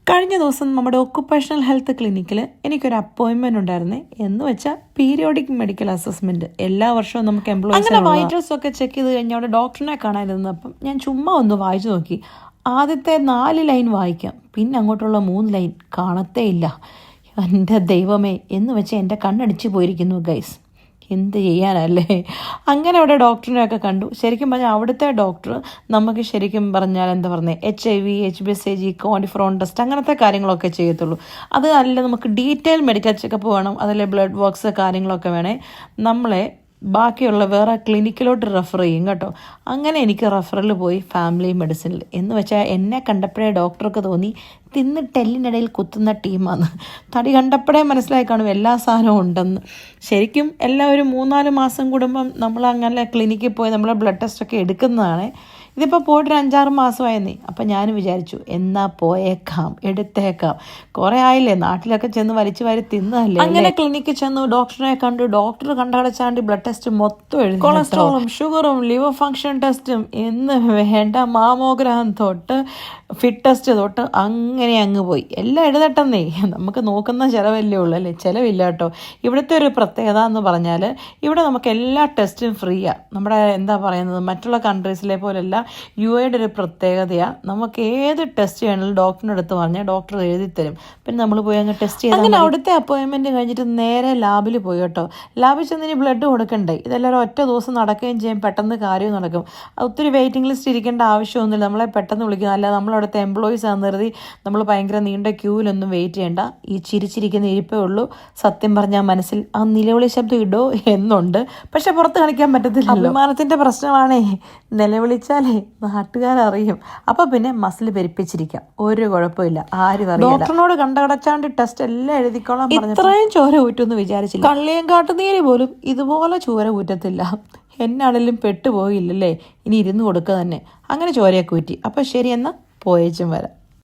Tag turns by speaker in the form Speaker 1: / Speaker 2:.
Speaker 1: കഴിഞ്ഞ ദിവസം നമ്മുടെ ഒക്കുപ്പേഷണൽ ഹെൽത്ത് ക്ലിനിക്കിൽ എനിക്കൊരു അപ്പോയിൻമെൻറ്റ് ഉണ്ടായിരുന്നേ. എന്ന് വെച്ചാൽ പീരിയോഡിക് മെഡിക്കൽ അസസ്മെൻറ്റ്. എല്ലാ വർഷവും നമുക്ക് എംപ്ലോയീസ് വൈറ്റൽസ് ഒക്കെ ചെക്ക് ചെയ്ത് കഴിഞ്ഞാൽ അവിടെ ഡോക്ടറിനെ കാണാനിരുന്നപ്പം ഞാൻ ചുമ്മാ ഒന്ന് വായിച്ചു നോക്കി. ആദ്യത്തെ 4 ലൈൻ വായിക്കാം, പിന്നെ അങ്ങോട്ടുള്ള 3 ലൈൻ കാണത്തേ ഇല്ല. എൻ്റെ ദൈവമേ എന്ന് വെച്ചാൽ എൻ്റെ കണ്ണടിച്ച് പോയിരിക്കുന്നു ഗൈസ്. എന്ത് ചെയ്യാനല്ലേ. അങ്ങനെ അവിടെ ഡോക്ടറിനെയൊക്കെ കണ്ടു. ശരിക്കും പറഞ്ഞാൽ അവിടുത്തെ ഡോക്ടർ നമുക്ക് ശരിക്കും പറഞ്ഞാൽ എന്താ പറയുന്നത്, HIV, HBsAg, കോണ്ടിഫ്രോൺ ടെസ്റ്റ് അങ്ങനത്തെ കാര്യങ്ങളൊക്കെ ചെയ്യത്തുള്ളൂ. അത് അല്ല, നമുക്ക് ഡീറ്റെയിൽ മെഡിക്കൽ ചെക്കപ്പ് വേണം, അതിലെ ബ്ലഡ് വർക്ക്സ് കാര്യങ്ങളൊക്കെ വേണേ നമ്മളെ ബാക്കിയുള്ള വേറെ ക്ലിനിക്കിലോട്ട് റെഫർ ചെയ്യും കേട്ടോ. അങ്ങനെ എനിക്ക് റെഫറൽ പോയി ഫാമിലി മെഡിസിനിൽ. എന്ന് വെച്ചാൽ എന്നെ കണ്ടപ്പോഴേ ഡോക്ടർക്ക് തോന്നി തിന്നിട്ട് എല്ലിനിടയിൽ കുത്തുന്ന ടീമാണ്. തടി കണ്ടപ്പോഴേ മനസ്സിലായി കാണും എല്ലാ സാധനവും ഉണ്ടെന്ന്. ശരിക്കും എല്ലാം ഒരു 3-4 മാസം കൂടുമ്പം നമ്മൾ അങ്ങനെ ക്ലിനിക്കിൽ പോയി നമ്മളെ ബ്ലഡ് ടെസ്റ്റൊക്കെ എടുക്കുന്നതാണ്. ഇതിപ്പോൾ പോയിട്ട് 5-6 മാസമായെന്നേ. അപ്പം ഞാൻ വിചാരിച്ചു എന്നാ പോയേക്കാം, എടുത്തേക്കാം. കുറേ ആയില്ലേ നാട്ടിലൊക്കെ ചെന്ന് വലിച്ചു വാരി തിന്നല്ലേ. അങ്ങനെ ക്ലിനിക്കിൽ ചെന്നു, ഡോക്ടറിനെ കണ്ടു. ഡോക്ടർ കണ്ടടച്ചാണ്ട് ബ്ലഡ് ടെസ്റ്റ് മൊത്തം എഴുതി. കൊളസ്ട്രോളും ഷുഗറും ലിവർ ഫങ്ഷൻ ടെസ്റ്റും എന്ന് വേണ്ട മാമോഗ്രാം തൊട്ട് ഫിറ്റ് ടെസ്റ്റ് തൊട്ട് അങ്ങനെ അങ്ങ് പോയി. എല്ലാം എഴുതട്ടെന്നേ. നമുക്ക് നോക്കുന്ന ചിലവല്ലേ ഉള്ളൂ അല്ലേ, ചിലവില്ല കേട്ടോ. ഇവിടുത്തെ ഒരു പ്രത്യേകത എന്ന് പറഞ്ഞാൽ ഇവിടെ നമുക്ക് എല്ലാ ടെസ്റ്റും ഫ്രീയാണ്. നമ്മുടെ എന്താ പറയുന്നത്, മറ്റുള്ള കൺട്രീസിലെ പോലെയല്ല. UAE ഒരു പ്രത്യേകതയാണ്, നമുക്ക് ഏത് ടെസ്റ്റ് ചെയ്യണമെങ്കിലും ഡോക്ടറിൻ്റെ അടുത്ത് പറഞ്ഞാൽ ഡോക്ടർ എഴുതി തരും. പിന്നെ നമ്മൾ പോയി അങ്ങ് ടെസ്റ്റ് ചെയ്ത് അങ്ങനെ അവിടുത്തെ അപ്പോയിൻമെൻറ്റ് കഴിഞ്ഞിട്ട് നേരെ ലാബിൽ പോയി കേട്ടോ. ലാബിൽ ചെന്നിന് ബ്ലഡ് കൊടുക്കണ്ടേ. ഇതെല്ലാവരും ഒറ്റ ദിവസം നടക്കുകയും ചെയ്യും, പെട്ടെന്ന് കാര്യം നടക്കും. ഒത്തിരി വെയിറ്റിംഗ് ലിസ്റ്റ് ഇരിക്കേണ്ട ആവശ്യമൊന്നുമില്ല. നമ്മളെ പെട്ടെന്ന് വിളിക്കുക. അല്ല നമ്മളവിടുത്തെ എംപ്ലോയീസ് ആണെന്ന് കരുതി നമ്മൾ ഭയങ്കര നീണ്ട ക്യൂവിലൊന്നും വെയിറ്റ് ചെയ്യേണ്ട. ഈ ചിരിച്ചിരിക്കുന്ന ഇരിപ്പേ ഉള്ളൂ. സത്യം പറഞ്ഞാൽ മനസ്സിൽ ആ നിലവിളി ശബ്ദം ഇടോ എന്നുണ്ട്, പക്ഷെ പുറത്ത് കാണിക്കാൻ പറ്റത്തില്ല. അഭിമാനത്തിൻ്റെ പ്രശ്നമാണേ. നിലവിളിച്ചാലേ നാട്ടുകാരറിയും. അപ്പോൾ പിന്നെ മസിൽ പെരുപ്പിച്ചിരിക്കാം, ഒരു കുഴപ്പമില്ല, ആരും അറിയില്ല. ഡോക്ടറിനോട് കണ്ടകടച്ചാണ്ട് ടെസ്റ്റ് എല്ലാം എഴുതിക്കോളാം. ഇത്രയും ചോര ഊറ്റൊന്നും വിചാരിച്ചില്ല. കള്ളിയും കാട്ടുനീര് പോലും ഇതുപോലെ ചോര ഊറ്റത്തില്ല. എന്നാണെങ്കിലും പെട്ടുപോയില്ലല്ലേ, ഇനി ഇരുന്ന് കൊടുക്കുക തന്നെ. അങ്ങനെ ചോരയൊക്കെ ഊറ്റി. അപ്പോൾ ശരി, എന്നാൽ പോയേച്ചും വരാം.